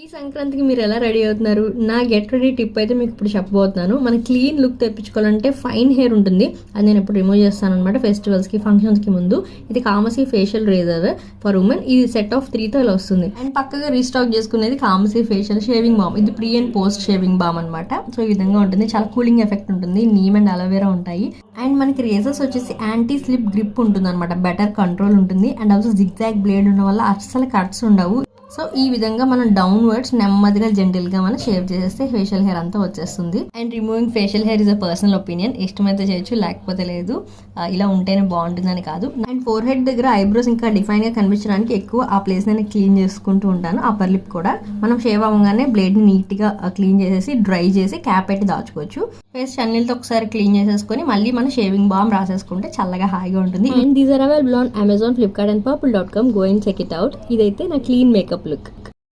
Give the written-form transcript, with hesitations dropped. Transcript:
ఈ సంక్రాంతికి మీరు ఎలా రెడీ అవుతున్నారు? నా గెట్ రెడీ టిప్ అయితే మీకు ఇప్పుడు చెప్పబోతున్నాను. మన క్లీన్ లుక్ తెప్పించుకోవాలంటే ఫైన్ హెయిర్ ఉంటుంది, అది నేను ఇప్పుడు రిమూవ్ చేస్తాను అనమాట. ఫెస్టివల్స్కి, ఫంక్షన్స్కి ముందు. ఇది కామసీ ఫేషియల్ రేజర్ ఫర్ ఉమెన్. ఇది సెట్ ఆఫ్ 3తో ఇలా వస్తుంది. అండ్ పక్కగా రీస్టాక్ చేసుకునేది కామసీ ఫేషియల్ షేవింగ్ బామ్. ఇది pre and post shaving balm అనమాట. సో ఈ విధంగా ఉంటుంది, చాలా కూలింగ్ ఎఫెక్ట్ ఉంటుంది. నీమ్ అండ్ అలోవేరా ఉంటాయి. అండ్ మనకి రేజర్స్ వచ్చేసి యాంటీ స్లిప్ గ్రిప్ ఉంటుంది అనమాట. బెటర్ కంట్రోల్ ఉంటుంది. అండ్ ఆల్సో జిగ్జాగ్ బ్లేడ్ ఉండడం వల్ల అస్సలు కట్స్ ఉండవు. సో ఈ విధంగా మనం డౌన్వర్డ్స్ నెమ్మదిగా జెంటిల్గా మనం షేవ్ చేసేస్తే ఫేషియల్ హెయిర్ అంతా వచ్చేస్తుంది. And removing facial hair is a personal opinion. ఇష్టమైతే చేయొచ్చు, లేకపోతే లేదు. ఇలా ఉంటేనే బాగుంటుందని కాదు. అండ్ ఫోర్ హెడ్ దగ్గర ఐబ్రోస్ ఇంకా డిఫైన్ గా కనిపించడానికి ఎక్కువ ఆ ప్లేస్ నేను క్లీన్ చేసుకుంటూ ఉంటాను. అప్పర్ లిప్ కూడా మనం షేవ్ అవ్వగానే బ్లేడ్ ని నీట్ గా క్లీన్ చేసేసి డ్రై చేసి క్యాప్ పెట్టి దాచుకోవచ్చు. ఫేస్ చన్నీలతో ఒకసారి క్లీన్ చేసేసుకొని మళ్ళీ మనం షేవింగ్ బామ్ రాసేసుకుంటే చల్లగా హాయిగా ఉంటుంది. And these are available on Amazon, Flipkart and purple.com. Go and check it out. ఇదైతే నా క్లీన్ మేకప్ లుక్.